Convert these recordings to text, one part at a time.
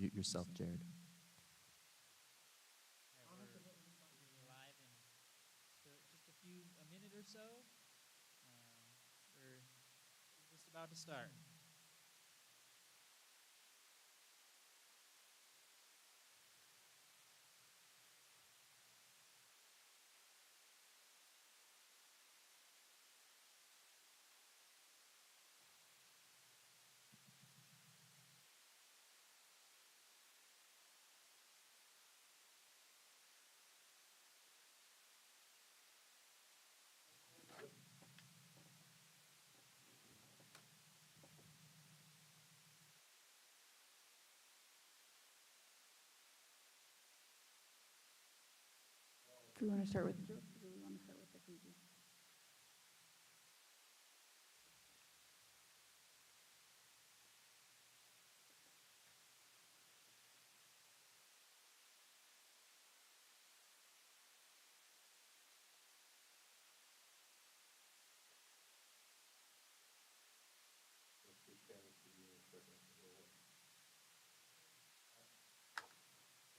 mute yourself, Jared. Live in just a minute or so. We're just about to start. Do we want to start with the jokes or do we want to start with the preview?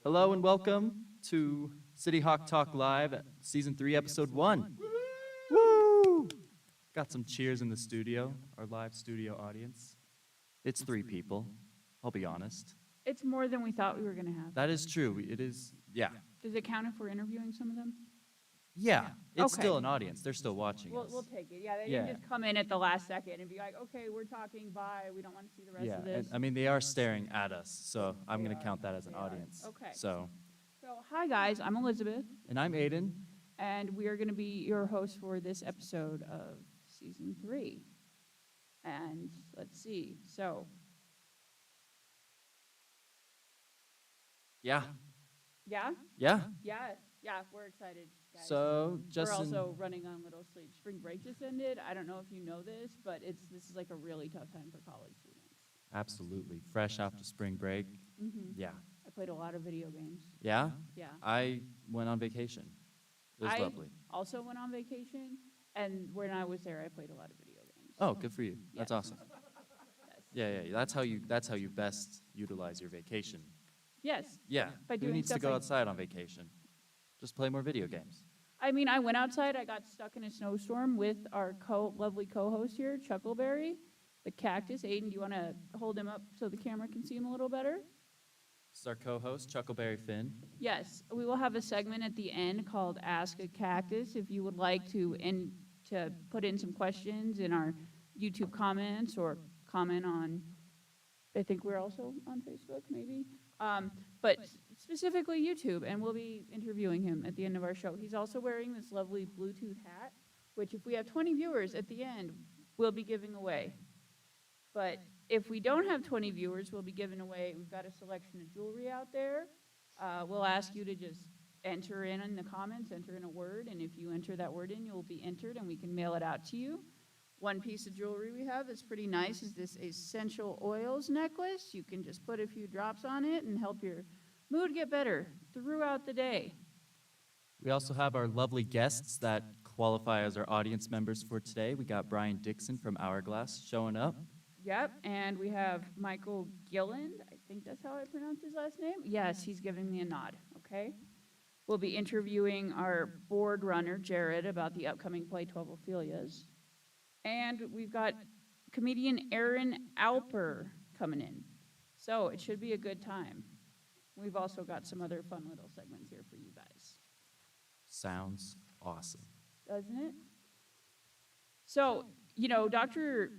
Hello and welcome to CityHawk Talk Live, Season 3, Episode 1. Woo! Got some cheers in the studio, our live studio audience. It's 3 people, I'll be honest. It's more than we thought we were going to have. That is true. It is, yeah. Does it count if we're interviewing some of them? Yeah, it's Okay. still an audience. They're still watching us. We'll take it. Yeah, they Yeah. didn't just come in at the last second and be like, okay, we're talking, bye, we don't want to see the rest Yeah, of this. and, I mean, they are staring at us, so I'm They going to are. count that as an They are. audience. Okay. So, So, hi guys, I'm Elizabeth, and I'm Aiden. and we are going to be your host for this episode of Season 3. And let's see, so, Yeah, yeah, we're excited, guys. so just We're in- also running on little sleep. Spring break just ended. I don't know if you know this, but this is like a really tough time for college students. Absolutely. Fresh after spring break. Mm-hmm. Yeah. I played a lot of video games. Yeah? Yeah. I went on vacation. It was I lovely. also went on vacation, and when I was there, I played a lot of video games. Oh, good for you. That's Yes. awesome. Yes. Yeah. That's how you best utilize your vacation. Yes. Yeah. By Who doing needs to stuff go like- outside on vacation? Just play more video games. I mean, I went outside. I got stuck in a snowstorm with our lovely co-host here, Chuckleberry, the cactus. Aiden, do you want to hold him up so the camera can see him a little better? This is our co-host, Chuckleberry Finn. Yes, we will have a segment at the end called Ask a Cactus. If you would like to put in some questions in our YouTube comments or comment on, I think we're also on Facebook, maybe. But specifically YouTube, and we'll be interviewing him at the end of our show. He's also wearing this lovely Bluetooth hat, which if we have 20 viewers at the end, we'll be giving away. But if we don't have 20 viewers, we'll be giving away, we've got a selection of jewelry out there. We'll ask you to just enter in the comments, enter in a word, and if you enter that word in, you'll be entered and we can mail it out to you. One piece of jewelry we have that's pretty nice is this essential oils necklace. You can just put a few drops on it and help your mood get better throughout the day. We also have our lovely guests that qualify as our audience members for today. We got Brian Dickson from Ourglass showing up. Yep, and we have Michael Gilland. I think that's how I pronounce his last name. Yes, he's giving me a nod, okay? We'll be interviewing our board runner, Jared, about the upcoming play 12 Ophelias. And we've got comedian Aaron Alper coming in. So it should be a good time. We've also got some other fun little segments here for you guys. Sounds awesome. Doesn't it? So, Dr.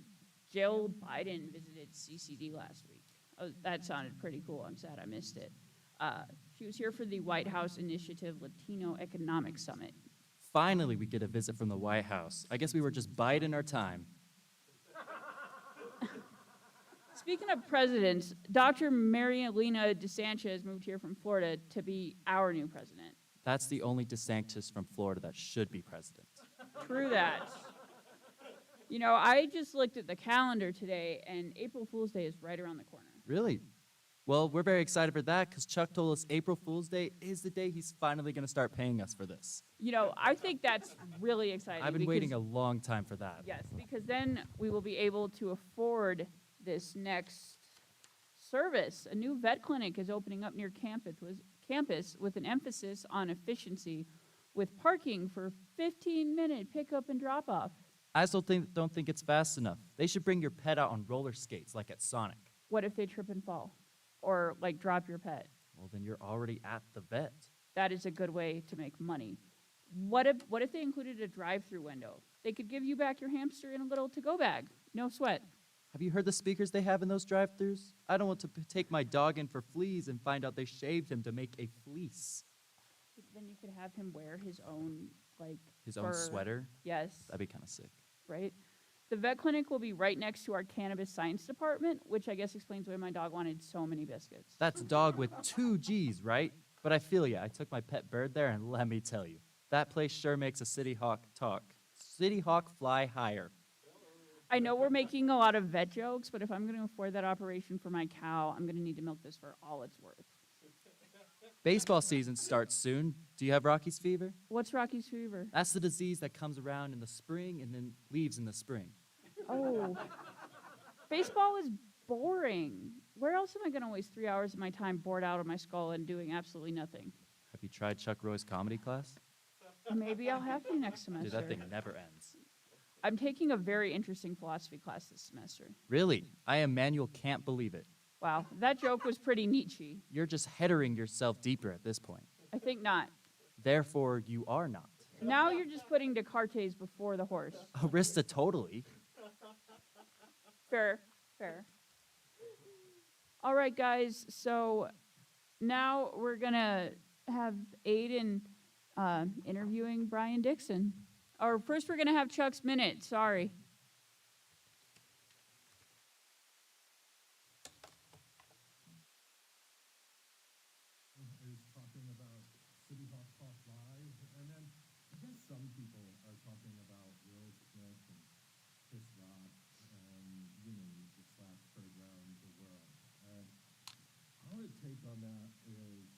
Jill Biden visited CCD last week. Oh, that sounded pretty cool. I'm sad I missed it. She was here for the White House Initiative Latino Economic Summit. Finally, we get a visit from the White House. I guess we were just biding our time. Speaking of presidents, Dr. Marielena DeSanchez moved here from Florida to be our new president. That's the only DeSantis from Florida that should be president. True that. I just looked at the calendar today, and April Fool's Day is right around the corner. Really? Well, we're very excited for that because Chuck told us April Fool's Day is the day he's finally going to start paying us for this. I think that's really exciting. I've been because- waiting a long time for that. Yes, because then we will be able to afford this next Service. A new vet clinic is opening up near campus with an emphasis on efficiency with parking for 15-minute pickup and drop-off. I still don't think it's fast enough. They should bring your pet out on roller skates like at Sonic. What if they trip and fall? Or, like, drop your pet? Well, then you're already at the vet. That is a good way to make money. What if they included a drive-through window? They could give you back your hamster in a little to-go bag. No sweat. Have you heard the speakers they have in those drive-thrus? I don't want to take my dog in for fleas and find out they shaved him to make a fleece. Then you could have him wear his own, like, His fur. own sweater? Yes. That'd be kind of sick. Right? The vet clinic will be right next to our cannabis science department, which I guess explains why my dog wanted so many biscuits. That's dog with 2 G's, right? But I feel ya. I took my pet bird there, and let me tell you, that place sure makes a CityHawk talk. CityHawk fly higher. I know we're making a lot of vet jokes, but if I'm going to afford that operation for my cow, I'm going to need to milk this for all it's worth. Baseball season starts soon. Do you have Rocky's fever? What's Rocky's fever? That's the disease that comes around in the spring and then leaves in the spring. Oh. Baseball is boring. Where else am I going to waste 3 hours of my time bored out of my skull and doing absolutely nothing? Have you tried Chuck Roy's comedy class? Maybe I'll have to next semester. Dude, that thing never ends. I'm taking a very interesting philosophy class this semester. Really? I, Emmanuel, can't believe it. Wow, that joke was pretty Nietzsche. You're just headering yourself deeper at this point. I think not. Therefore, you are not. Now you're just putting Descartes before the horse. Arista totally. Fair, fair. All right, guys, so now we're going to have Aiden interviewing Brian Dickson. Or first we're going to have Chuck's Minute, sorry. Is talking about CityHawk Talk Live, and then I guess some people are talking about Will Smith and Chris Rock and, you know, the slaps heard around the world. And our take on that is,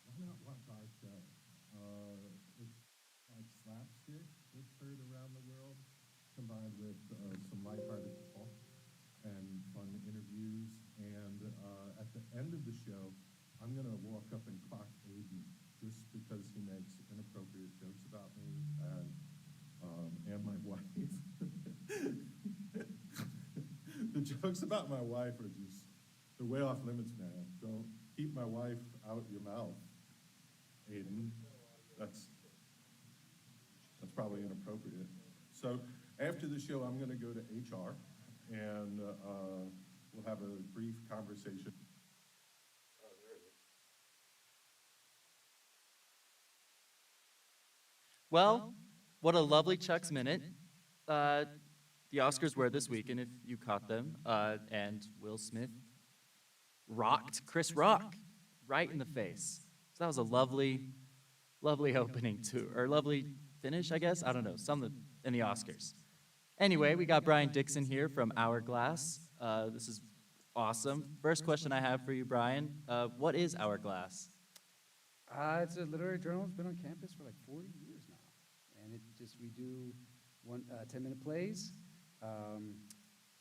why not watch our show? It's like slapstick that's heard around the world, combined with some lighthearted talk and fun interviews. And at the end of the show, I'm going to walk up and clock Aiden just because he makes inappropriate jokes about me and my wife. The jokes about my wife are just, they're way off limits, man. Don't keep my wife out your mouth, Aiden. That's probably inappropriate. So after the show, I'm going to go to HR, and we'll have a brief conversation. Well, what a lovely Chuck's Minute. The Oscars were this week, and if you caught them, and Will Smith rocked Chris Rock right in the face. So that was a lovely, lovely opening or lovely finish, I guess. I don't know, something in the Oscars. Anyway, we got Brian Dickson here from Ourglass. This is awesome. First question I have for you, Brian. What is Ourglass? It's a literary journal. It's been on campus for like 40 years now. And we do 10-minute plays,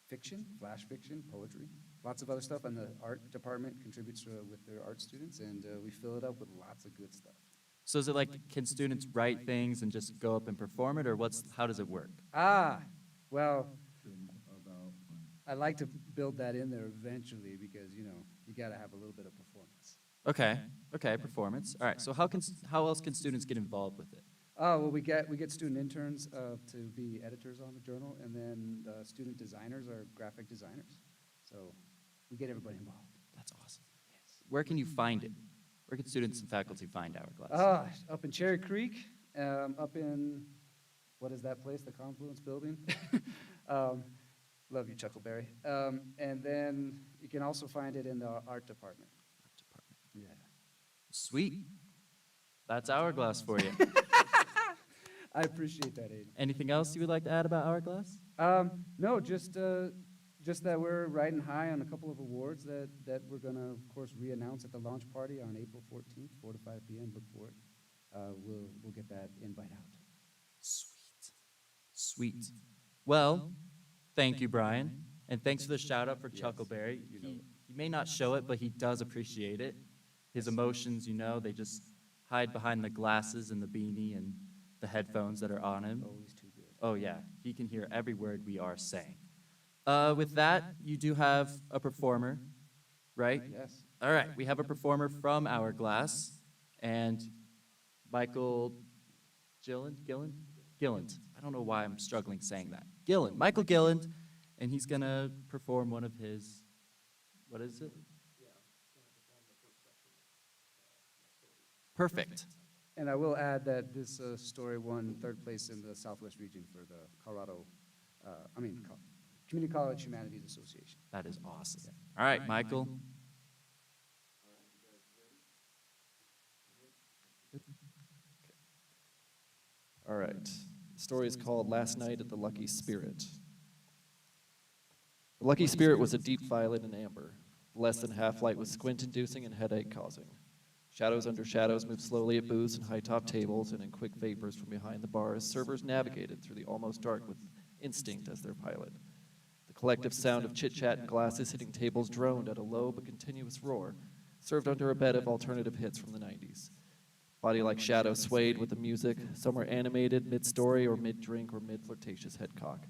fiction, flash fiction, poetry, lots of other stuff. And the art department contributes with their art students, and we fill it up with lots of good stuff. So is it like, can students write things and just go up and perform it, or how does it work? Well, About I like to build that in there eventually because, you know, you got to have a little bit of performance. Okay, performance. All right, so how else can students get involved with it? Well, we get student interns to be editors on the journal, and then the student designers are graphic designers. So we get everybody involved. That's awesome. Where can you find it? Where can students and faculty find Ourglass? Up in Cherry Creek, up in, what is that place, the Confluence Building? Love you, Chuckleberry. And then you can also find it in the art department. Yeah. Sweet. That's Ourglass for you. I appreciate that, Aiden. Anything else you would like to add about Ourglass? No, just that we're riding high on a couple of awards that we're going to, of course, re-announce at the launch party on April 14th, 4 to 5 p.m. Look for it. We'll get that invite out. Sweet. Well, thank you, Brian. And thanks for the shout out for Chuckleberry. He may not show it, but he does appreciate it. His emotions, they just hide behind the glasses and the beanie and the headphones that are on him. Always too good. Oh, yeah. He can hear every word we are saying. With that, you do have a performer, right? Yes. All right. We have a performer from Ourglass, and Michael Gilland? I don't know why I'm struggling saying that. Gilland. Michael Gilland, and he's going to perform one of his, what is it? Perfect. And I will add that this story won third place in the Southwest region for the Community College Humanities Association. That is awesome. All right, Michael. All right. The story is called Last Night at the Lucky Spirit. The Lucky Spirit was a deep violet and amber. Less than half light was squint-inducing and headache-causing. Shadows under shadows moved slowly at booths and high-top tables and in quick vapors from behind the bar as servers navigated through the almost dark with instinct as their pilot. The collective sound of chit-chat and glasses hitting tables droned at a low but continuous roar, served under a bed of alternative hits from the 90s. Body-like shadows swayed with the music. Some were animated, mid-story or mid-drink or mid-flirtatious headcock.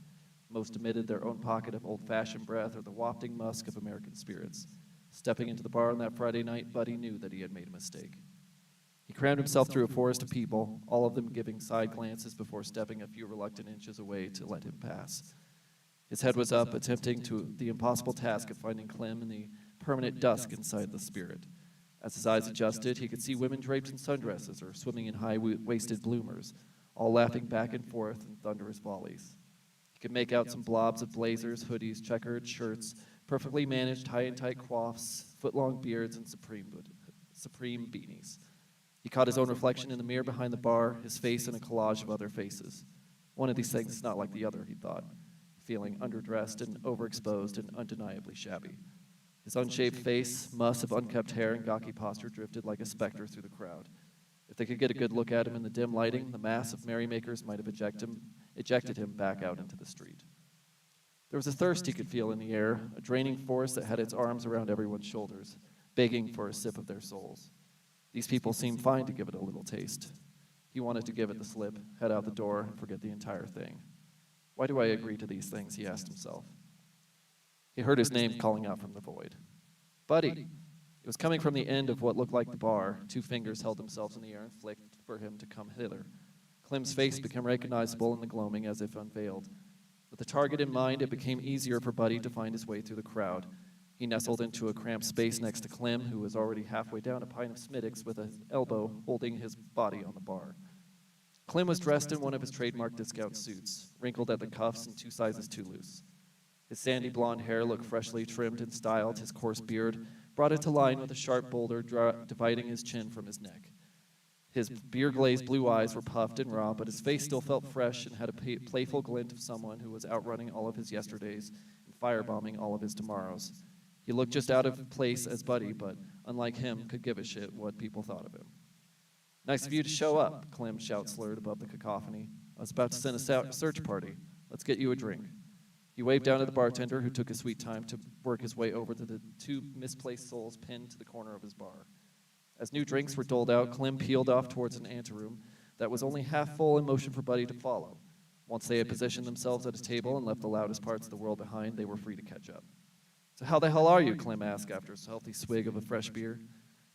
Most emitted their own pocket of old-fashioned breath or the wafting musk of American spirits. Stepping into the bar on that Friday night, Buddy knew that he had made a mistake. He crammed himself through a forest of people, all of them giving side glances before stepping a few reluctant inches away to let him pass. His head was up, attempting the impossible task of finding Clem in the permanent dusk inside the spirit. As his eyes adjusted, he could see women draped in sundresses or swimming in high-waisted bloomers, all laughing back and forth in thunderous volleys. He could make out some blobs of blazers, hoodies, checkered shirts, perfectly managed high-and-tight coiffs, foot-long beards, and supreme beanies. He caught his own reflection in the mirror behind the bar, his face in a collage of other faces. One of these things is not like the other, he thought, feeling underdressed and overexposed and undeniably shabby. His unshaved face, muss of unkempt hair, and gawky posture drifted like a specter through the crowd. If they could get a good look at him in the dim lighting, the mass of merrymakers might have ejected him back out into the street. There was a thirst he could feel in the air, a draining force that had its arms around everyone's shoulders, begging for a sip of their souls. These people seemed fine to give it a little taste. He wanted to give it the slip, head out the door, and forget the entire thing. Why do I agree to these things, he asked himself. He heard his name calling out from the void. Buddy! It was coming from the end of what looked like the bar. Two fingers held themselves in the air and flicked for him to come hither. Clem's face became recognizable in the gloaming as if unveiled. With the target in mind, it became easier for Buddy to find his way through the crowd. He nestled into a cramped space next to Clem, who was already halfway down a pint of Smittix with an elbow holding his body on the bar. Clem was dressed in one of his trademark discount suits, wrinkled at the cuffs and 2 sizes too loose. His sandy blonde hair looked freshly trimmed and styled. His coarse beard brought it to line with a sharp boulder dividing his chin from his neck. His beer-glazed blue eyes were puffed and raw, but his face still felt fresh and had a playful glint of someone who was outrunning all of his yesterdays and firebombing all of his tomorrows. He looked just out of place as Buddy, but unlike him, could give a shit what people thought of him. Nice of you to show up, Clem's shout slurred above the cacophony. I was about to send a search party. Let's get you a drink. He waved down at the bartender, who took his sweet time to work his way over to the 2 misplaced souls pinned to the corner of his bar. As new drinks were doled out, Clem peeled off towards an anteroom that was only half full in motion for Buddy to follow. Once they had positioned themselves at a table and left the loudest parts of the world behind, they were free to catch up. So how the hell are you, Clem asked after a healthy swig of a fresh beer.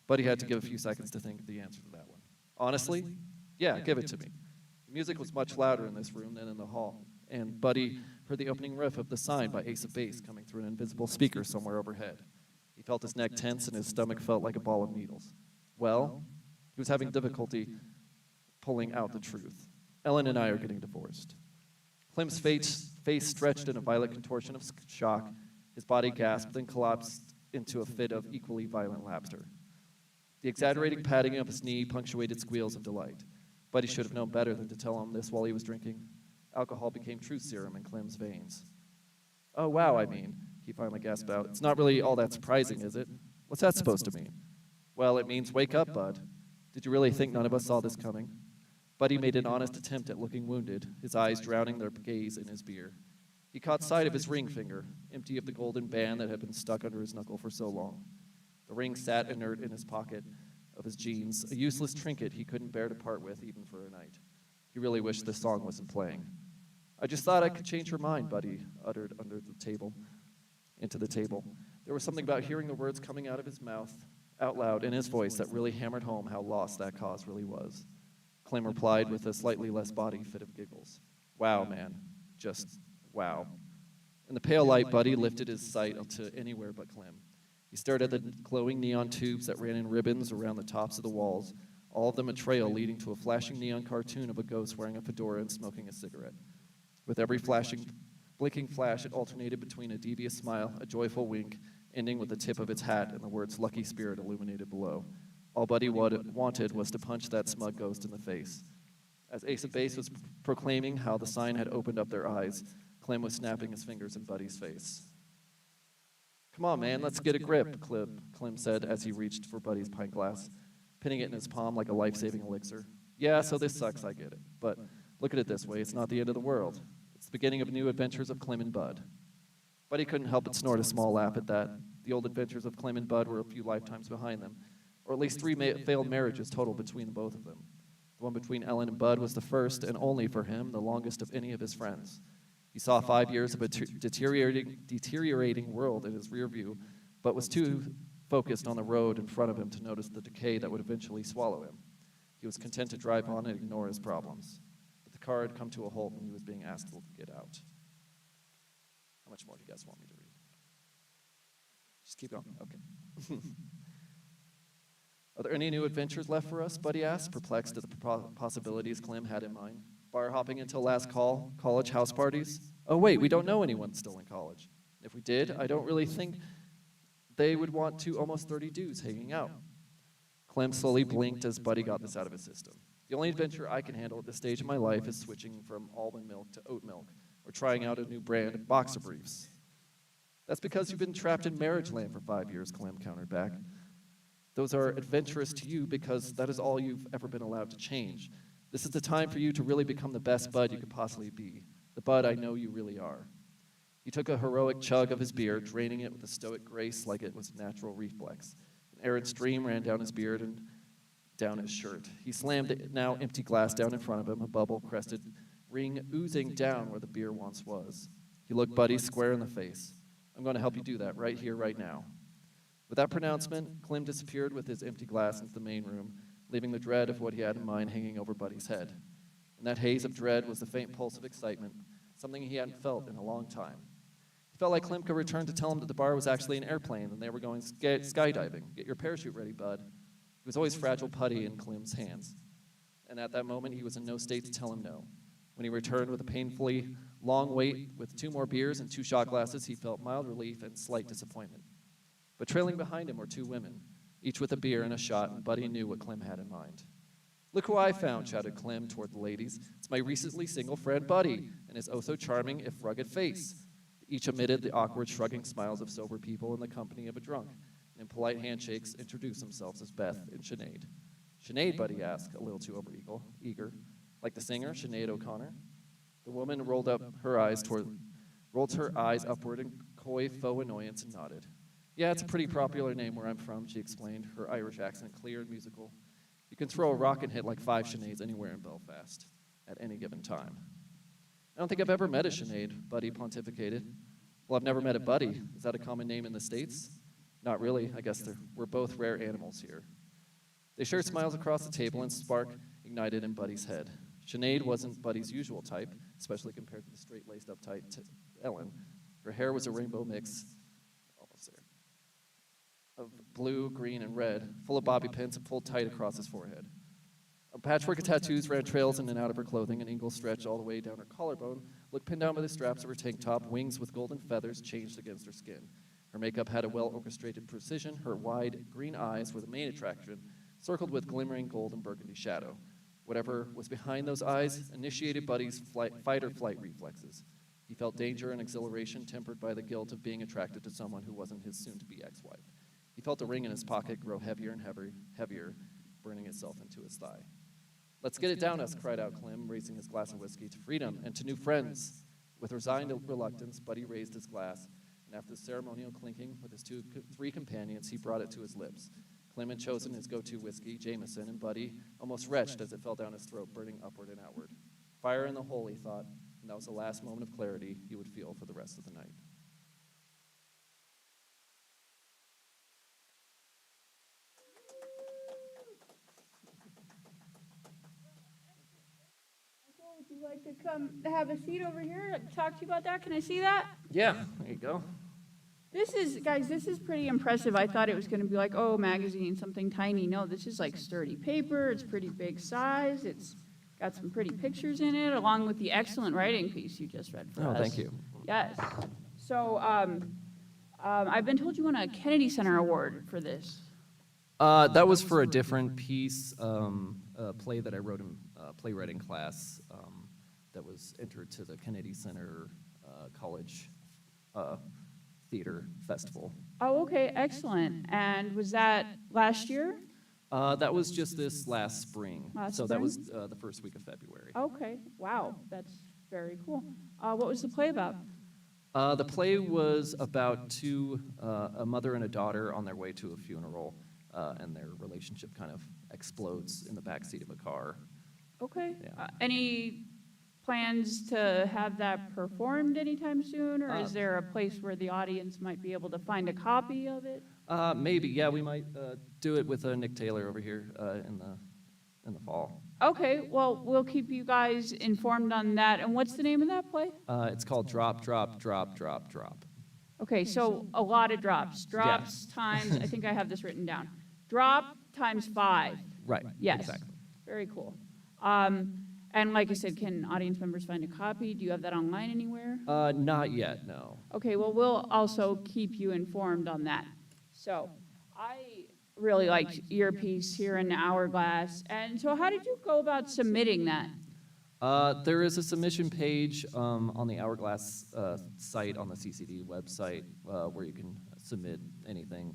Buddy had to give a few seconds to think of the answer to that one. Honestly? Yeah, give it to me. The music was much louder in this room than in the hall, and Buddy heard the opening riff of The Sign by Ace of Base coming through an invisible speaker somewhere overhead. He felt his neck tense and his stomach felt like a ball of needles. Well, he was having difficulty pulling out the truth. Ellen and I are getting divorced. Clem's face stretched in a violent contortion of shock. His body gasped, then collapsed into a fit of equally violent laughter. The exaggerating patting of his knee punctuated squeals of delight. Buddy should have known better than to tell him this while he was drinking. Alcohol became truth serum in Clem's veins. Oh, wow, I mean, he finally gasped out. It's not really all that surprising, is it? What's that supposed to mean? Well, it means wake up, bud. Did you really think none of us saw this coming? Buddy made an honest attempt at looking wounded, his eyes drowning their gaze in his beer. He caught sight of his ring finger, empty of the golden band that had been stuck under his knuckle for so long. The ring sat inert in his pocket of his jeans, a useless trinket he couldn't bear to part with even for a night. He really wished this song wasn't playing. I just thought I could change her mind, Buddy uttered into the table. There was something about hearing the words coming out of his mouth, out loud, in his voice that really hammered home how lost that cause really was. Clem replied with a slightly less body fit of giggles. Wow, man. Just wow. In the pale light, Buddy lifted his sight to anywhere but Clem. He stared at the glowing neon tubes that ran in ribbons around the tops of the walls, all of them a trail leading to a flashing neon cartoon of a ghost wearing a fedora and smoking a cigarette. With every blinking flash, it alternated between a devious smile, a joyful wink, ending with the tip of its hat and the words "Lucky Spirit" illuminated below. All Buddy wanted was to punch that smug ghost in the face. As Ace of Base was proclaiming how the sign had opened up their eyes, Clem was snapping his fingers in Buddy's face. Come on, man, let's get a grip, Clem said as he reached for Buddy's pint glass, pinning it in his palm like a life-saving elixir. Yeah, so this sucks, I get it. But look at it this way, it's not the end of the world. It's the beginning of new adventures of Clem and Bud. Buddy couldn't help but snort a small laugh at that. The old adventures of Clem and Bud were a few lifetimes behind them, or at least 3 failed marriages total between the both of them. The one between Ellen and Bud was the first and only for him, the longest of any of his friends. He saw 5 years of a deteriorating world in his rear view, but was too focused on the road in front of him to notice the decay that would eventually swallow him. He was content to drive on and ignore his problems. But the car had come to a halt and he was being asked to get out. How much more do you guys want me to read? Just keep going. Okay. Are there any new adventures left for us? Buddy asked, perplexed at the possibilities Clem had in mind. Bar hopping until last call, college house parties? Oh wait, we don't know anyone still in college. If we did, I don't really think they would want to almost 30 dudes hanging out. Clem slowly blinked as Buddy got this out of his system. The only adventure I can handle at this stage of my life is switching from almond milk to oat milk, or trying out a new brand of boxer briefs. That's because you've been trapped in marriage land for 5 years, Clem countered back. Those are adventurous to you because that is all you've ever been allowed to change. This is the time for you to really become the best Bud you could possibly be, the Bud I know you really are. He took a heroic chug of his beer, draining it with a stoic grace like it was a natural reflex. An errant stream ran down his beard and down his shirt. He slammed the now empty glass down in front of him, a bubble-crested ring oozing down where the beer once was. He looked Buddy square in the face. I'm going to help you do that right here, right now. With that pronouncement, Clem disappeared with his empty glass into the main room, leaving the dread of what he had in mind hanging over Buddy's head. In that haze of dread was the faint pulse of excitement, something he hadn't felt in a long time. He felt like Clem could return to tell him that the bar was actually an airplane and they were going skydiving. Get your parachute ready, Bud. He was always fragile putty in Clem's hands. And at that moment, he was in no state to tell him no. When he returned with a painfully long wait with 2 more beers and 2 shot glasses, he felt mild relief and slight disappointment. But trailing behind him were 2 women, each with a beer and a shot, and Buddy knew what Clem had in mind. Look who I found, shouted Clem toward the ladies. It's my recently single friend Buddy, and his oh-so-charming, if rugged face. Each emitted the awkward, shrugging smiles of sober people in the company of a drunk, and in polite handshakes introduced themselves as Beth and Sinead. Sinead, Buddy asked, a little too eager. Like the singer, Sinead O'Connor? The woman rolled her eyes upward in coy faux annoyance and nodded. Yeah, it's a pretty popular name where I'm from, she explained, her Irish accent clear and musical. You can throw a rock and hit like 5 Sineads anywhere in Belfast at any given time. I don't think I've ever met a Sinead, Buddy pontificated. Well, I've never met a Buddy. Is that a common name in the States? Not really. I guess we're both rare animals here. They shared smiles across the table and spark ignited in Buddy's head. Sinead wasn't Buddy's usual type, especially compared to the straight-laced uptight Ellen. Her hair was a rainbow mix, almost there, of blue, green, and red, full of bobby pins and pulled tight across his forehead. A patchwork of tattoos ran trails in and out of her clothing, an angle stretched all the way down her collarbone, looked pinned down by the straps of her tank top, wings with golden feathers changed against her skin. Her makeup had a well-orchestrated precision, her wide green eyes were the main attraction, circled with glimmering gold and burgundy shadow. Whatever was behind those eyes initiated Buddy's fight-or-flight reflexes. He felt danger and exhilaration tempered by the guilt of being attracted to someone who wasn't his soon-to-be ex-wife. He felt a ring in his pocket grow heavier and heavier, burning itself into his thigh. Let's get it down us, cried out Clem, raising his glass of whiskey, to freedom and to new friends. With resigned reluctance, Buddy raised his glass, and after the ceremonial clinking with his three companions, he brought it to his lips. Clem had chosen his go-to whiskey, Jameson, and Buddy almost retched as it fell down his throat, burning upward and outward. Fire in the hole, he thought, and that was the last moment of clarity he would feel for the rest of the night. Would you like to come have a seat over here and talk to you about that? Can I see that? Yeah, there you go. Guys, this is pretty impressive. I thought it was going to be like, oh, magazine, something tiny. No, this is like sturdy paper. It's pretty big size. It's got some pretty pictures in it, along with the excellent writing piece you just read for us. Oh, thank you. Yes. So I've been told you won a Kennedy Center Award for this. That was for a different piece, a play that I wrote in playwriting class that was entered to the Kennedy Center College Theater Festival. Oh, okay, excellent. And was that last year? That was just this last spring. Last So that spring? was the first week of February. Okay, wow, that's very cool. What was the play about? The play was about a mother and a daughter on their way to a funeral, and their relationship kind of explodes in the backseat of a car. Okay. Yeah. Any plans to have that performed anytime soon, or is there a place where the audience might be able to find a copy of it? Maybe, yeah, we might do it with Nick Taylor over here in the fall. Okay, well, we'll keep you guys informed on that. And what's the name of that play? It's called Drop, Drop, Drop, Drop, Drop. Okay, so a lot of drops. Drops times, I think I have this written down. Drop times 5. Right. Yes. Exactly. Very cool. And like I said, can audience members find a copy? Do you have that online anywhere? Not yet, no. Okay, well, we'll also keep you informed on that. So I really liked your piece here in Hourglass. And so how did you go about submitting that? There is a submission page on the Ourglass site on the CCD website where you can submit anything,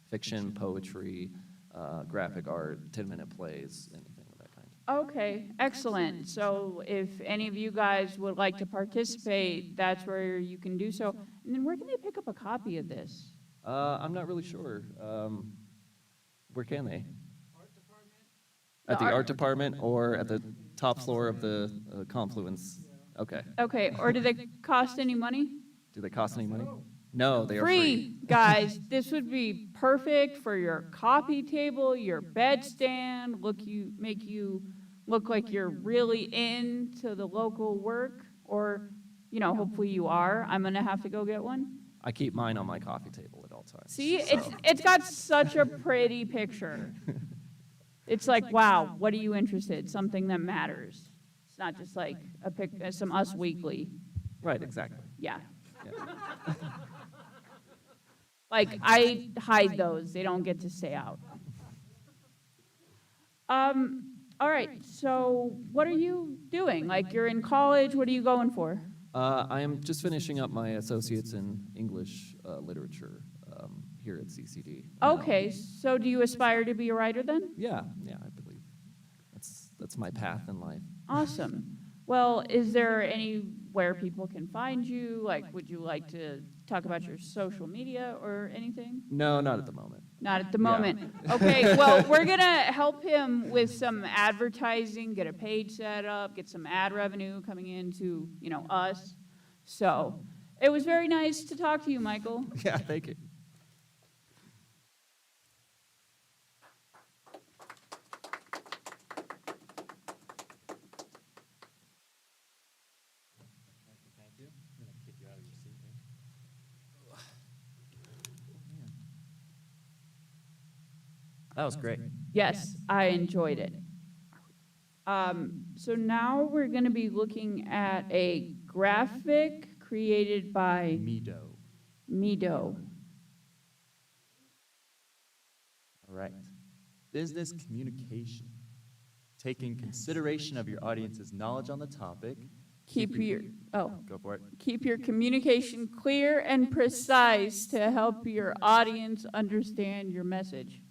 fiction, poetry, graphic art, 10-minute plays, anything of that kind. Okay, excellent. So if any of you guys would like to participate, that's where you can do so. And then where can they pick up a copy of this? I'm not really sure. Where can they? Art department? At the The art- art department or at the top floor of the Confluence? Okay. Okay, or do they cost any money? Do they cost any money? No, they are Free, guys. This would be perfect for your coffee table, your bedstand. Make you look like you're really into the local work, or hopefully you are. I'm gonna have to go get one. I keep mine on my coffee table at all times. See, so. it's got such a pretty picture. It's like, wow, what are you interested? Something that matters. It's not just like some Us Weekly. Right, exactly. Yeah. Yeah. Like, I hide those. They don't get to stay out. All right, so what are you doing? Like, you're in college. What are you going for? I am just finishing up my associates in English literature here at CCD. Okay, so do you aspire to be a writer then? Yeah, I believe that's my path in life. Awesome. Well, is there anywhere people can find you? Like, would you like to talk about your social media or anything? No, not at the moment. Not at the Yeah. moment. Okay, well, we're going to help him with some advertising, get a page set up, get some ad revenue coming into, us. So it was very nice to talk to you, Michael. Yeah, thank you. Thank you. I'm going to kick you out of your seat here. That was great. Yes, I enjoyed it. So now we're going to be looking at a graphic created by Mido. All right. Business communication. Taking consideration of your audience's knowledge on the topic. Keep Go for it. Keep your communication clear and precise to help your audience understand your message.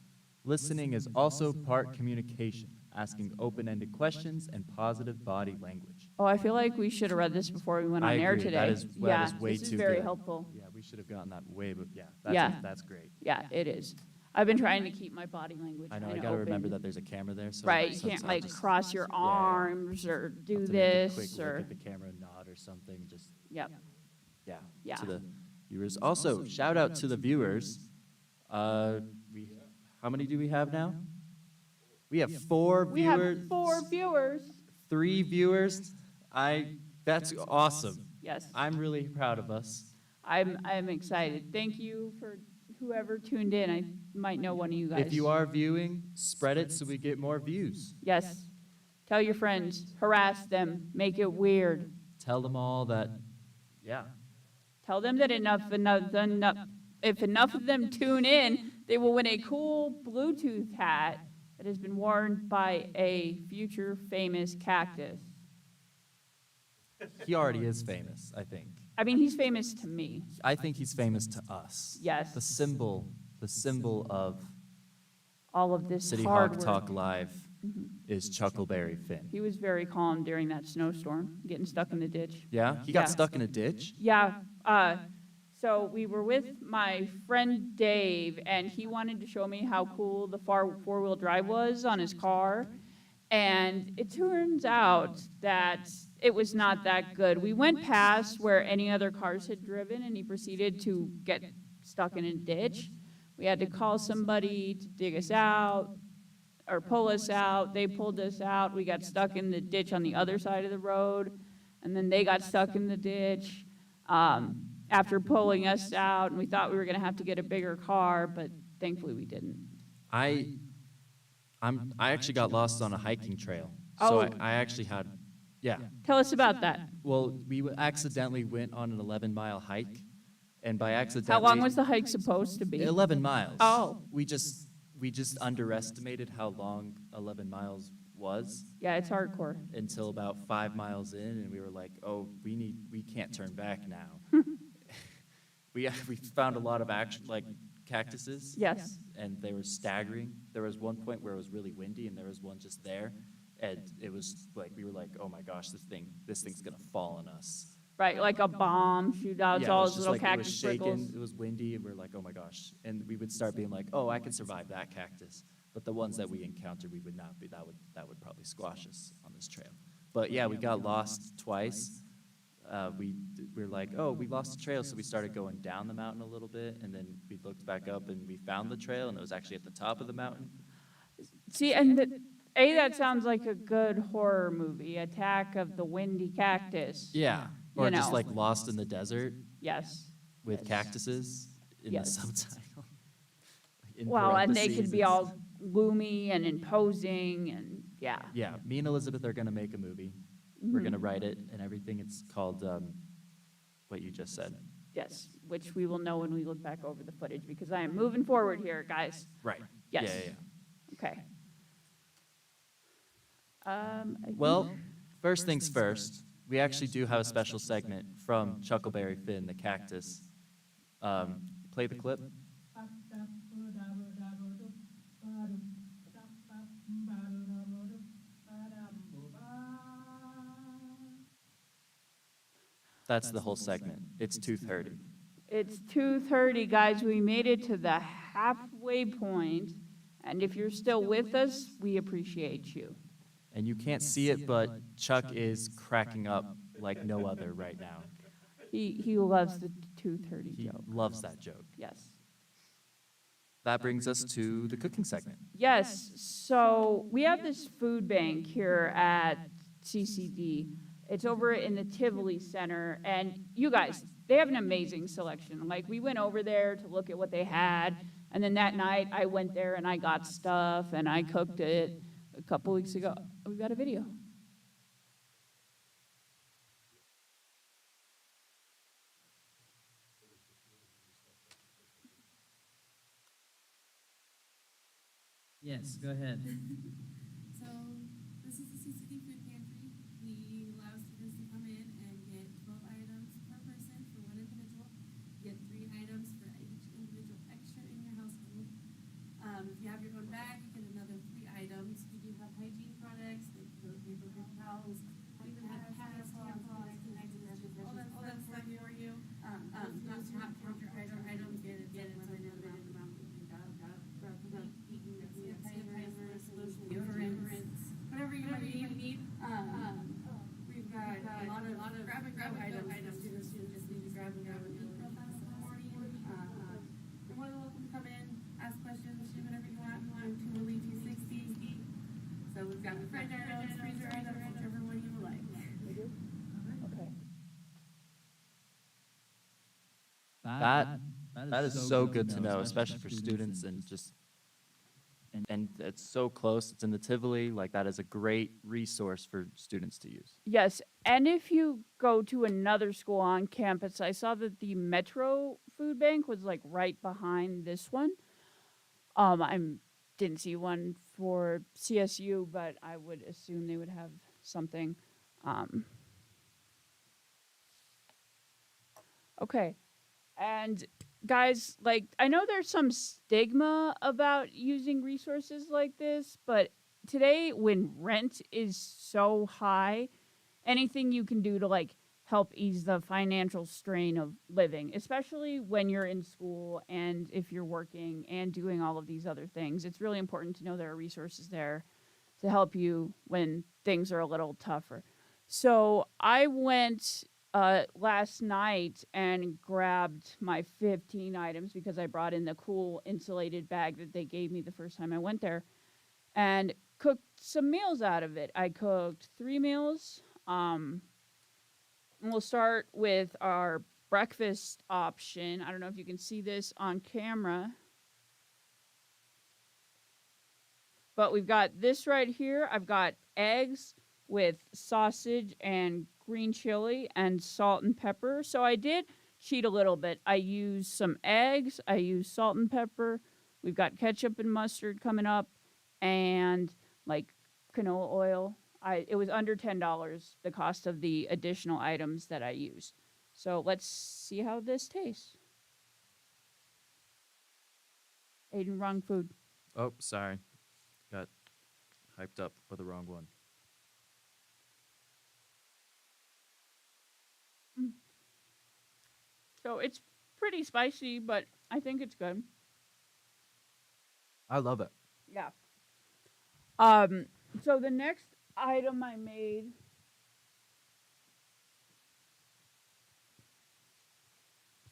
Listening is also part communication. asking open-ended questions and positive body language. Oh, I feel like we should have read this before we went on I air agree. today. That is Yeah, way this is too very good. helpful. Yeah, we should have gotten that way, but yeah, Yeah. that's great. Yeah, it is. I've been trying to keep my body language I know, kind I of gotta remember open. that there's a camera there, so. Right, you so can't I'll like just- cross your yeah. arms or I'll do have to make a this quick or, look at the camera, nod or something, just, yep. yeah. Yeah. To the viewers. Also, shout out to the viewers. How many do we have now? We have 4 We viewers. have 4 viewers. 3 viewers. That's awesome. Yes, I'm really proud of us. I'm excited. Thank you for whoever tuned in. I might know one of you guys. If you are viewing, spread it so we get more views. Yes. Tell your friends, harass them, make it weird. Tell them all that, yeah. Tell them that if enough of them tune in, they will win a cool Bluetooth hat that has been worn by a future famous cactus. He already is famous, I think. I mean, he's famous to me. I think he's famous to us. Yes. The symbol of All of this City hard Hawk work. Talk Live is Chuckleberry Finn. He was very calm during that snowstorm, getting stuck in the ditch. Yeah? He got Yeah. stuck in a ditch? Yeah, so we were with my friend Dave, and he wanted to show me how cool the four-wheel drive was on his car. And it turns out that it was not that good. We went past where any other cars had driven, and he proceeded to get stuck in a ditch. We had to call somebody to dig us out or pull us out. They pulled us out. We got stuck in the ditch on the other side of the road, and then they got stuck in the ditch after pulling us out. And we thought we were going to have to get a bigger car, but thankfully we didn't. I actually got lost on a hiking trail. So Oh. I actually had, yeah. Tell us about that. Well, we accidentally went on an 11-mile hike, and by accidentally. How long was the hike supposed to be? 11 miles. Oh. We just underestimated how long 11 miles was Yeah, it's hardcore. until about 5 miles in, and we were like, oh, we can't turn back now. we found a lot of cactuses. Yes. And they were staggering. There was one point where it was really windy, and there was one just there, and it was like we were like, "Oh my gosh, this thing's gonna fall on us." Right, like a bomb shootout, Yeah, it all was those just little like, it was cactus shaking. prickles. It was windy, and we were like, "Oh my gosh!" And we would start being like, "Oh, I can survive that cactus," but the ones that we encountered, we would not be. That would probably squash us on this trail. But yeah, we got lost twice. We were like, oh, we lost the trail, so we started going down the mountain a little bit, and then we looked back up and we found the trail, and it was actually at the top of the mountain. See, and that sounds like a good horror movie, Attack of the Windy Cactus. Yeah, or You just know. like lost in the desert Yes. with Yes. cactuses in Yes. the subtitle. In Well, and they could parentheses, be it's- all gloomy and imposing, and yeah. Yeah, me and Elizabeth are gonna make a movie. We're Mhm. gonna write it and everything. It's called what you just said. Yes, which we will know when we look back over the footage, because I am moving forward here, guys. Right. Yes. Yeah. Okay. I think- Well, first things first, we actually do have a special segment from Chuckleberry Finn, the cactus. Play the clip. That's the whole segment. It's 2:30. It's 2:30, guys. We made it to the halfway point, and if you're still with us, we appreciate you. And you can't see it, but Chuck is cracking up like no other right now. He loves the 2:30 He joke. loves that joke. Yes. That brings us to the cooking segment. Yes. So we have this food bank here at CCD. It's over in the Tivoli Center, and you guys, they have an amazing selection. Like, we went over there to look at what they had, and then that night I went there and I got stuff and I cooked it a couple weeks ago. We've got a video. Yes, go ahead. So this is the CCD Food Pantry. We allow students to come in and get 12 items per person for one individual. You get 3 items for each individual extra in your household. If you have your own bag, you get another 3 items. We do have hygiene That is so good to know, especially for students and just, and it's so close. It's in the Tivoli. Like, that is a great resource for students to use. Yes, and if you go to another school on campus, I saw that the Metro Food Bank was like right behind this one. I didn't see one for CSU, but I would assume they would have something. Okay, and guys, like, I know there's some stigma about using resources like this, but today when rent is so high, anything you can do to like help ease the financial strain of living, especially when you're in school and if you're working and doing all of these other things, it's really important to know there are resources there to help you when things are a little tougher. So I went last night and grabbed my 15 items because I brought in the cool insulated bag that they gave me the first time I went there, and cooked some meals out of it. I cooked 3 meals. And we'll start with our breakfast option. I don't know if you can see this on camera, but we've got this right here. I've got eggs with sausage and green chili and salt and pepper. So I did cheat a little bit. I used some eggs. I used salt and pepper. We've got ketchup and mustard coming up, and like canola oil. It was under $10, the cost of the additional items that I used. So let's see how this tastes. Aiden, wrong food. Oh, sorry. Got hyped up for the wrong one. So it's pretty spicy, but I think it's good. I love it. Yeah. So the next item I made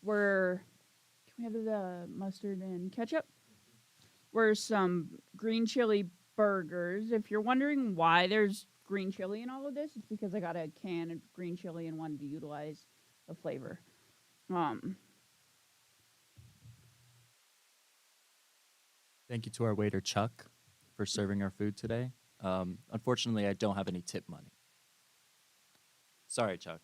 were, can we have the mustard and ketchup? Were some green chili burgers. If you're wondering why there's green chili in all of this, it's because I got a can of green chili and wanted to utilize the flavor. Thank you to our waiter, Chuck, for serving our food today. Unfortunately, I don't have any tip money. Sorry, Chuck.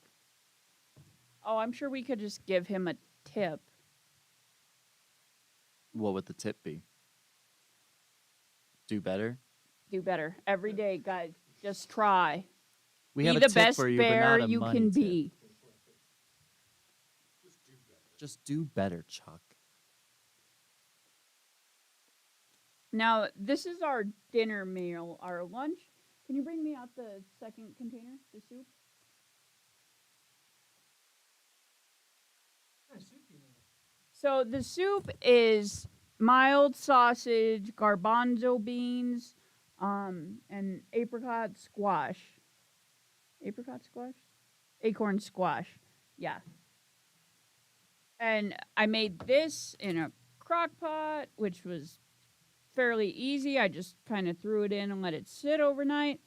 Oh, I'm sure we could just give him a tip. What would the tip be? Do better? Do better. Every day, guys. Just try. We be have a the tip best for you, but bear not a you money can tip. be. Just do better, Chuck. Now, this is our dinner meal, our lunch. Can you bring me out the second container, the soup? So the soup is mild sausage, garbanzo beans, and apricot squash. Apricot squash? Acorn squash. Yeah. And I made this in a crock pot, which was fairly easy. I just kind of threw it in and let it sit overnight.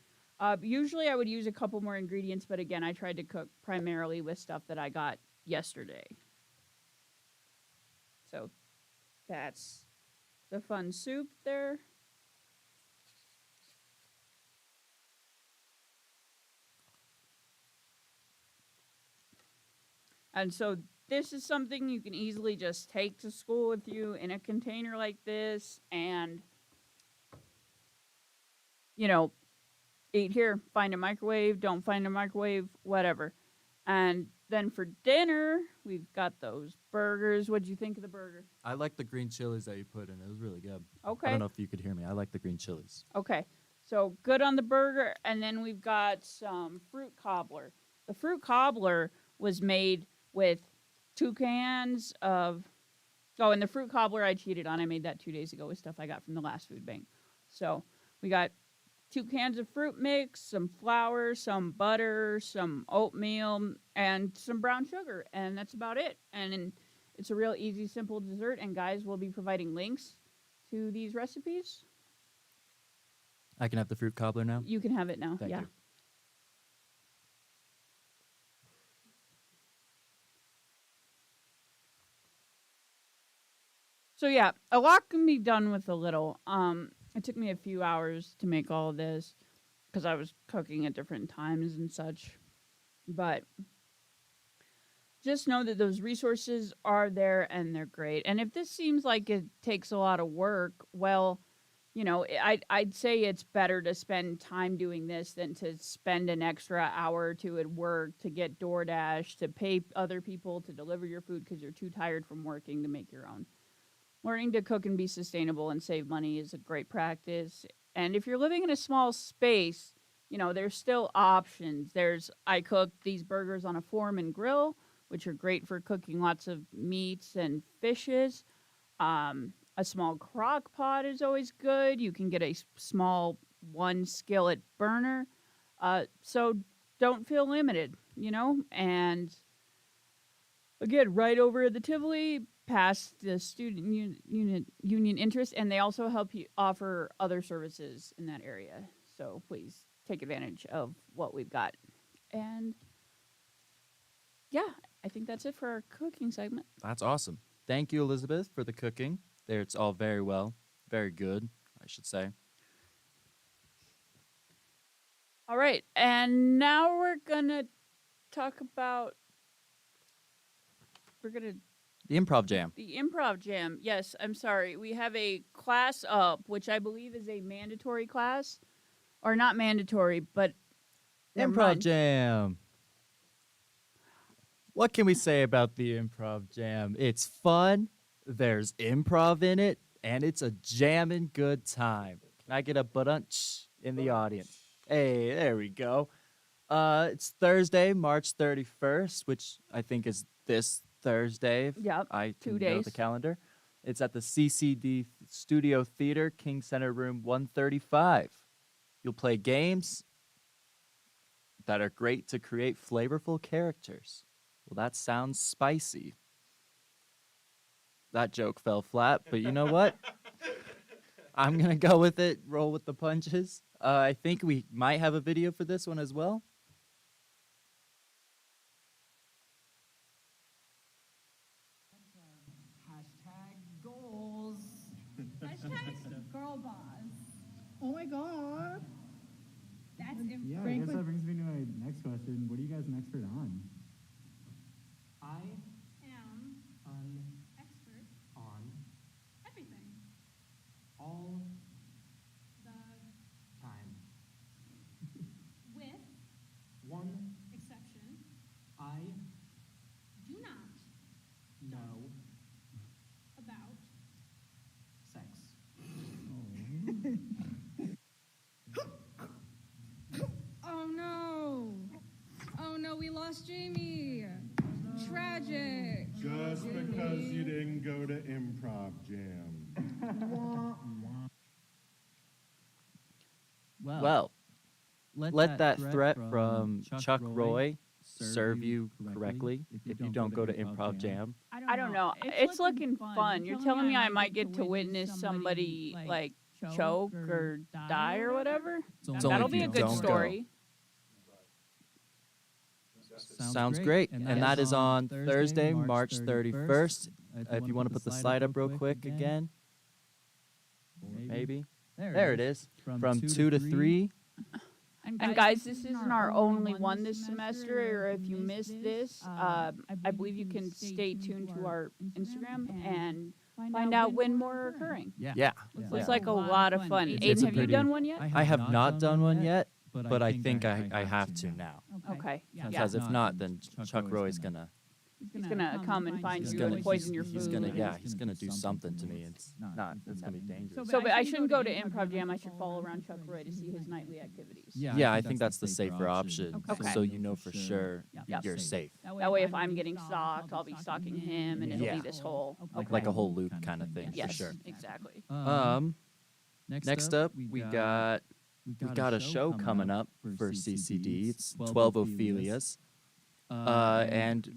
Usually I would use a couple more ingredients, but again, I tried to cook primarily with stuff that I got yesterday. So that's the fun soup there. And so this is something you can easily just take to school with you in a container like this and, you know, eat here, find a microwave, don't find a microwave, whatever. And then for dinner, we've got those burgers. What'd you think of the burger? I like the green chilies that you put in. It was really good. Okay. I don't know if you could hear me. I like the green chilies. Okay. So good on the burger. And then we've got some fruit cobbler. The fruit cobbler was made with 2 cans of, oh, and the fruit cobbler I cheated on. I made that 2 days ago with stuff I got from the last food bank. So we got 2 cans of fruit mix, some flour, some butter, some oatmeal, and some brown sugar. And that's about it. And it's a real easy, simple dessert. And guys, we'll be providing links to these recipes. I can have the fruit cobbler now? You can have it now. Thank yeah. you. So yeah, a lot can be done with a little. It took me a few hours to make all of this because I was cooking at different times and such. But just know that those resources are there and they're great. And if this seems like it takes a lot of work, well, you know, I'd say it's better to spend time doing this than to spend an extra hour or two at work to get DoorDash, to pay other people to deliver your food because you're too tired from working to make your own. Learning to cook and be sustainable and save money is a great practice. And if you're living in a small space, you know, there's still options. I cook these burgers on a Foreman grill, which are great for cooking lots of meats and fishes. A small crock pot is always good. You can get a small one skillet burner. So don't feel limited, you know? And again, right over at the Tivoli, past the student union interest, and they also help you offer other services in that area. So please take advantage of what we've got. And yeah, I think that's it for our cooking segment. That's awesome. Thank you, Elizabeth, for the cooking. There, it's all very well, very good, I should say. All right, and now we're gonna talk about The Improv Jam. the Improv Jam. Yes, I'm sorry. We have a class up, which I believe is a mandatory class, or not mandatory, but never Improv mind. Jam. What can we say about the Improv Jam? It's fun, there's improv in it, and it's a jammin' good time. Can I get a budunch in the audience? Hey, there we go. It's Thursday, March 31st, which I think is this Thursday. Yep, I 2 can days. know the calendar. It's at the CCD Studio Theater, King Center Room 135. You'll play games that are great to create flavorful characters. Well, that sounds spicy. That joke fell flat, but you know what? I'm going to go with it, roll with the punches. I think we might have a video for this one as well. Hashtag goals. Hashtag girl boss. Oh my god. That's Yeah, I guess that brings me to my next question. What are you guys an expert on? I am am expert on everything. all The time. with One, exception I do not know about sex. Oh no. Oh no, we lost Jamie. Tragic. Just because you didn't go to Improv Jam. Well, let that threat from Chuck Roy serve you correctly if you don't go to Improv Jam. I don't know. It's looking fun. You're telling me I might get to witness somebody like choke or die or whatever? only That'll if be you a good don't go. story. Sounds great. And that is on Thursday, March 31st. If you want to put the slide up real quick again. Maybe. There it is. From 2 to 3. And guys, this isn't our only one this semester, or if you missed this, I believe you can stay tuned to our Instagram and find out when more are occurring. Yeah. Looks like a lot of fun. It's Aiden, a have you pretty- done one yet? I have not done one yet, but I think I have to now. Okay. Yeah. Because if not, then Chuck Roy's gonna He's gonna come and find he's you gonna and poison your he's food. gonna do something to me. It's gonna be dangerous. So, but I shouldn't go to Improv Jam. I should follow around Chuck Roy to see his nightly activities. Yeah, I think that's the safer option. Okay. So you know for sure Yep. you're safe. That way, if I'm getting stalked, I'll be stalking him, and it'll Yeah. be this whole Like a whole loop kind of thing, for yes, sure. exactly. Next up, we got a show coming up for CCD. It's 12 Ophelias. And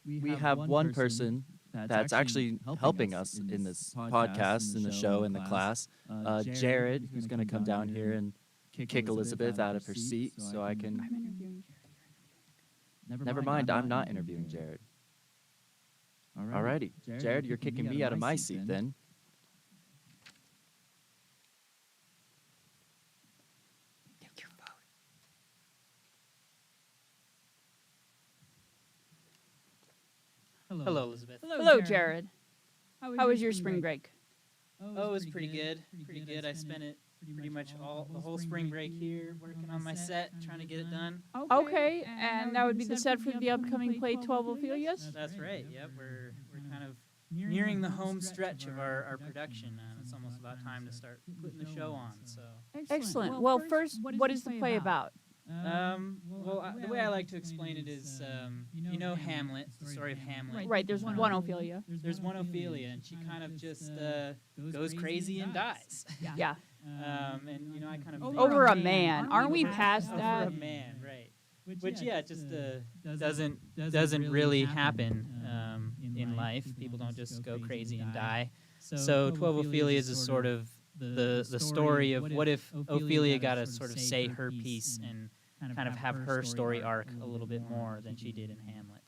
we have one person that's actually helping us in this podcast, in the show, in the class. Jared, who's going to come down here and kick Elizabeth out of her seat so I can. I'm interviewing Jared. Never mind, I'm not interviewing Jared. Alrighty. Jared, you're kicking me out of my seat then. Hello, Elizabeth. Hello, Jared. How was your spring break? Oh, it was pretty good. Pretty good. I spent it pretty much the whole spring break here working on my set, trying to get it done. Okay, and that would be the set for the upcoming play 12 Ophelias? That's right. Yep, we're kind of nearing the home stretch of our production. It's almost about time to start putting the show on. So. Excellent. Well, first, what is the play about? The way I like to explain it is, you know Hamlet, the story of Hamlet. Right, there's one Ophelia. There's one Ophelia, and she kind of just goes crazy and dies. Yeah. And, you know, I kind of... Over a man. Aren't we past Over that? a man, right. Which yeah, it just doesn't really happen in life. People don't just go crazy and die. So 12 Ophelias is sort of the story of what if Ophelia got to sort of say her piece and kind of have her story arc a little bit more than she did in Hamlet.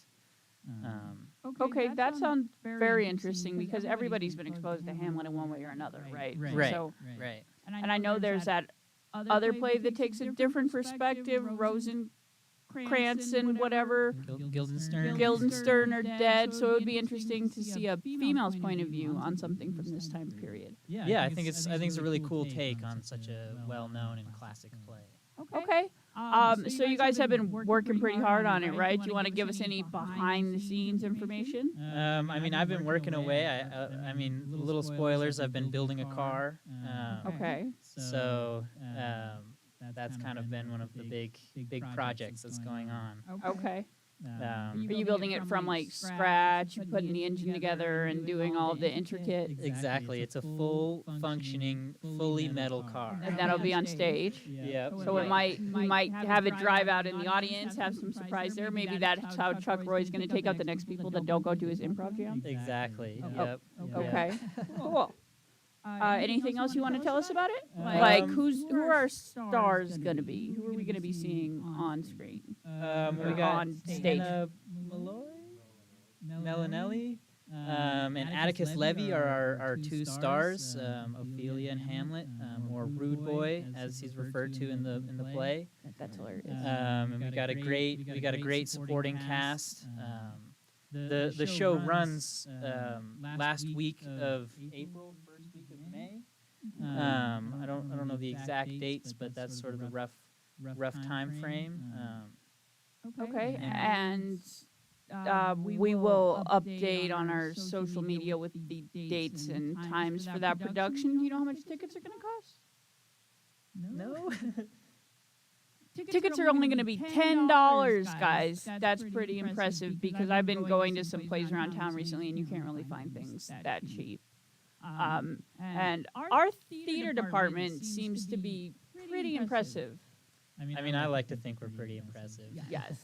Okay, that sounds very interesting because everybody's been exposed to Hamlet in one way or another, right? Right. So, Right. and I know there's that other play that takes a different perspective. Rosencrantz and whatever. Guildenstern. Guildenstern are dead, so it would be interesting to see a female's point of view on something from this time period. Yeah, I think it's a really cool take on such a well-known and classic play. Okay. So you guys have been working pretty hard on it, right? Do you want to give us any behind-the-scenes information? I mean, I've been working away. I mean, little spoilers. I've been building a car. Okay. So that's kind of been one of the big projects that's going on. Okay. Are Um, you building it from like scratch, putting the engine together and doing all the intricate? Exactly. It's a full functioning, fully metal car. And that'll be on stage. Yep. So we might have it drive out in the audience, have some surprise there. Maybe that's how Chuck Roy's going to take out the next people that don't go to his improv jam. Exactly. Oh, Yep. Okay. Cool. Anything else you want to tell us about it? Like who are our stars going to be? Who are we going to be seeing on screen? We Or got on stage? Anna Malloy, Melanelli, and Atticus Levy are our two stars, Ophelia and Hamlet, or Rude Boy as he's referred to in the play. That's hilarious. And we got a great supporting cast. The show runs last week of April, first week of May. I don't know the exact dates, but that's sort of the rough time frame. Okay, and we will update on our social media with the dates and times for that production. Do you know how much tickets are going to cost? No. Tickets are only going to be $10, guys. That's pretty impressive because I've been going to some plays around town recently, and you can't really find things that cheap. And our theater department seems to be pretty impressive. I mean, I like to think we're pretty impressive. Yes.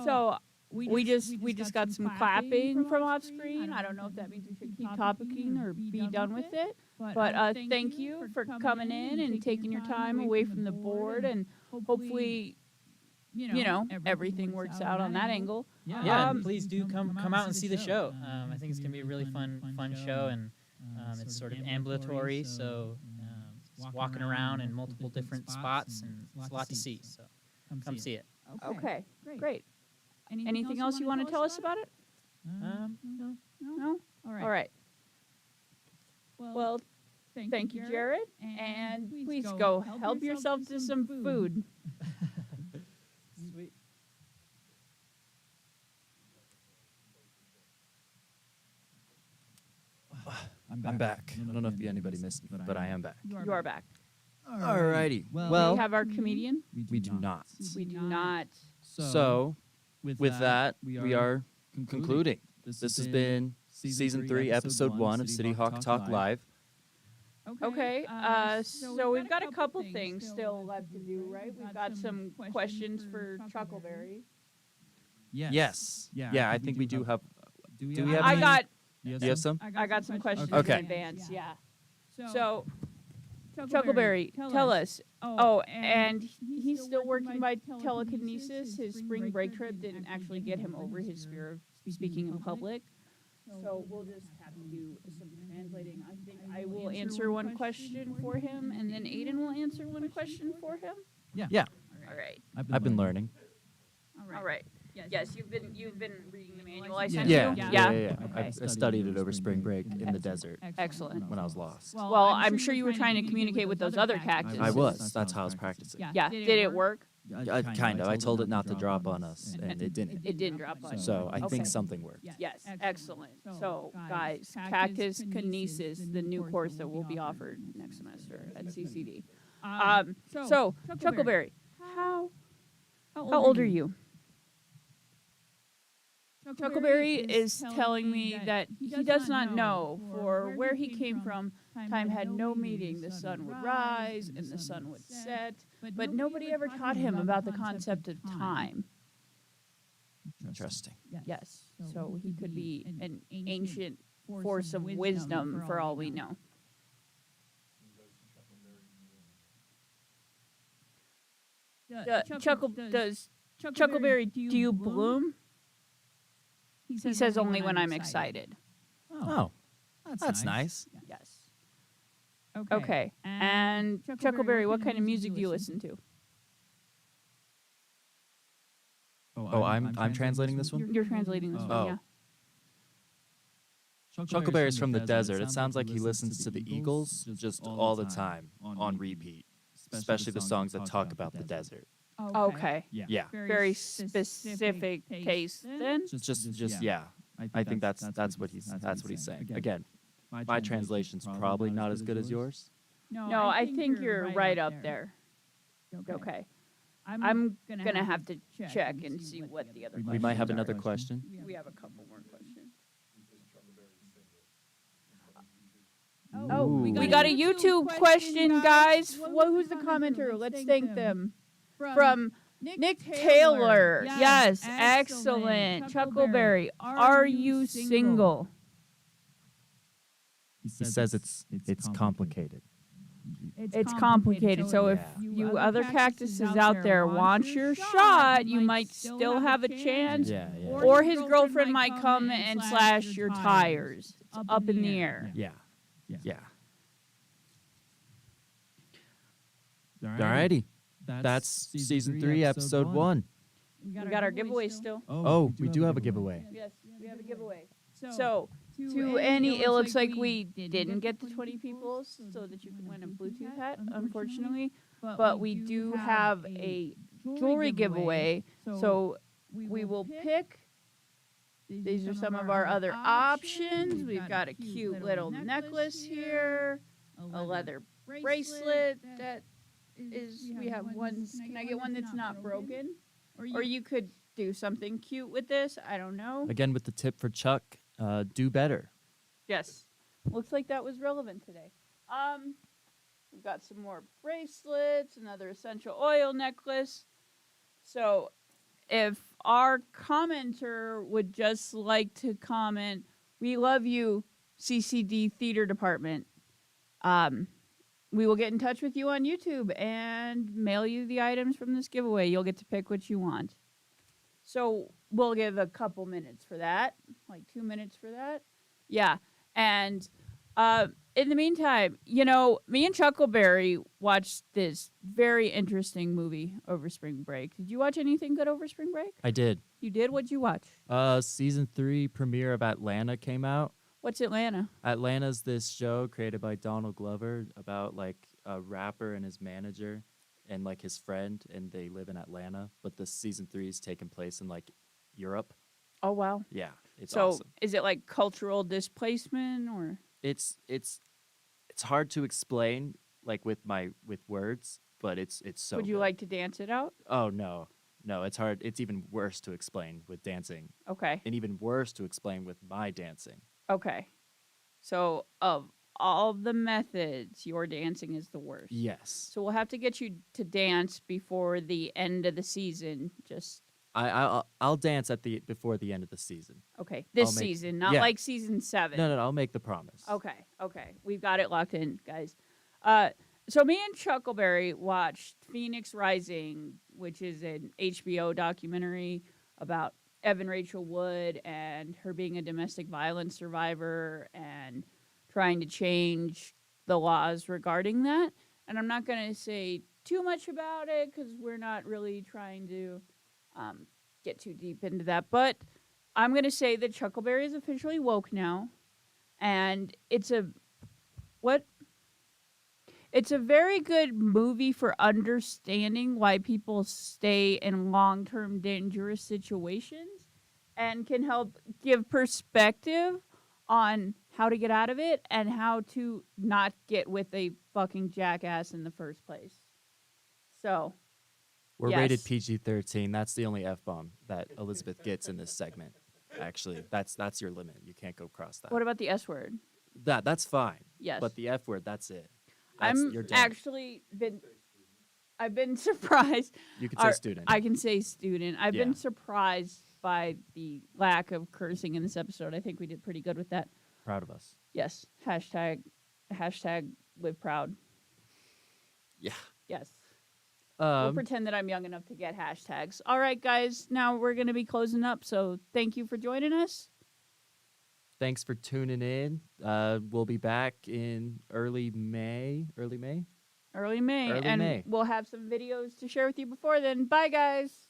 So we just got some clapping from off screen. I don't know if that means we should keep topicking or be done with it. But thank you for coming in and taking your time away from the board, and hopefully, everything works out on that angle. Yeah, and please do come out and see the show. I think it's gonna be a really fun show, and it's sort of ambulatory, so it's walking around in multiple different spots, and it's a lot to see. So come see it. Okay, great. Anything else you want to tell us about it? No. No? All right. Well, thank you, Jared. And please go help yourself to some food. Sweet. I'm back. I don't know if anybody missed me, but I am back. You are back. Alrighty. Do Well, we have our comedian? we do not. We do not. So, with that, we are concluding. This has been Season 3, Episode 1 of CityHawk Talk Live. Okay, so we've got a couple things still left to do, right? We've got some questions for Chuckleberry. Yes. Yeah, I think we do have. Do we have I any? got Do you have some? I got some questions Okay. in advance, yeah. So, Chuckleberry, tell us. Oh, and he's still working by telekinesis. His spring break trip didn't actually get him over his fear of speaking in public. So we'll just have to do some translating. I think I will answer one question for him, and then Aiden will answer one question for him. Yeah. All right. I've been learning. All right. Yes, you've been reading the manual I sent Yeah, you? yeah. Okay. I studied it over spring break in the desert Excellent. when I was lost. Well, I'm sure you were trying to communicate with those other cactuses. I was. That's how I was practicing. Yeah. Did it work? Kind of. I told it not to drop on us, and it didn't. It didn't drop on you. So I Okay. think something worked. Yes, excellent. So, guys, Cactus Kinesis, the new course that will be offered next semester at CCD. So, Chuckleberry, how old are you? Chuckleberry is telling me that he does not know for where he came from. Time had no meaning. The sun would rise and the sun would set, but nobody ever taught him about the concept of time. Interesting. Yes, so he could be an ancient force of wisdom for all we know. Does Chuckleberry, do you bloom? He says only when I'm excited. Oh, that's nice. Yes. Okay. And Chuckleberry, what kind of music do you listen to? Oh, I'm translating this one? You're translating this one, yeah. Chuckleberry's from the desert. It sounds like he listens to the Eagles just all the time on repeat, especially the songs that talk about the desert. Okay. Yeah. Very specific taste then. Just yeah. I think that's what he's saying. Again, my translation's probably not as good as yours. No, I think you're right up there. Okay. I'm gonna have to check and see what the other questions We might have are. another question. We have a couple more questions. Ooh. Oh, we got a YouTube question, guys. Who's the commenter? Let's thank them. From Nick Taylor. Yes, excellent. Chuckleberry, are you single? He says it's complicated. It's complicated. So if you other cactuses out there want your shot, you might still have a chance. Yeah. Or his girlfriend might come and slash your tires. It's up in the air. Yeah. Alrighty. That's season 3, episode 1. We got our giveaway still. Oh, we do have a giveaway. Yes, we have a giveaway. So, to any, it looks like we didn't get the 20 people so that you can win a Bluetooth hat, unfortunately. But we do have a jewelry giveaway. So, we will pick. These are some of our other options. We've got a cute little necklace here, a leather bracelet that is, we have one. Can I get one that's not broken? Or you could do something cute with this. I don't know. Again, with the tip for Chuck, do better. Yes. Looks like that was relevant today. We've got some more bracelets, another essential oil necklace. So if our commenter would just like to comment, we love you, CCD Theater Department. We will get in touch with you on YouTube and mail you the items from this giveaway. You'll get to pick what you want. So we'll give a couple minutes for that, like 2 minutes for that. Yeah. And in the meantime, you know, me and Chuckleberry watched this very interesting movie over spring break. Did you watch anything good over spring break? I did. You did? What'd you watch? Season 3 premiere of Atlanta came out. What's Atlanta? Atlanta's this show created by Donald Glover about like a rapper and his manager and like his friend, and they live in Atlanta. But the season 3 is taking place in like Europe. Oh, wow. Yeah, it's so awesome. Is it like cultural displacement or? It's hard to explain like with words, but it's so. Would you good. like to dance it out? Oh no, it's hard. It's even worse to explain with dancing, Okay. and even worse to explain with my dancing. Okay. So of all the methods, your dancing is the worst. Yes. So we'll have to get you to dance before the end of the season. Just I'll dance before the end of the season. okay. This I'll make- season, not yeah. like season 7. No, I'll make the promise. Okay. We've got it locked in, guys. So me and Chuckleberry watched Phoenix Rising, which is an HBO documentary about Evan Rachel Wood and her being a domestic violence survivor and trying to change the laws regarding that. And I'm not going to say too much about it because we're not really trying to get too deep into that. But I'm going to say that Chuckleberry is officially woke now. And it's a very good movie for understanding why people stay in long-term dangerous situations and can help give perspective on how to get out of it and how to not get with a fucking jackass in the first place. So, We're yes. rated PG-13. That's the only F-bomb that Elizabeth gets in this segment. Actually, that's your limit. You can't go across that. What about the S word? That's fine. Yes. But the F word, that's it. I've You're done. been surprised. You can say student. I can say student. I've Yeah. been surprised by the lack of cursing in this episode. I think we did pretty good with that. Proud of us. Yes. Hashtag live proud. Yeah. Yes. We'll Um, pretend that I'm young enough to get hashtags. All right, guys. Now we're going to be closing up. So thank you for joining us. Thanks for tuning in. We'll be back in early May. Early May. Early and May. we'll have some videos to share with you before then. Bye, guys.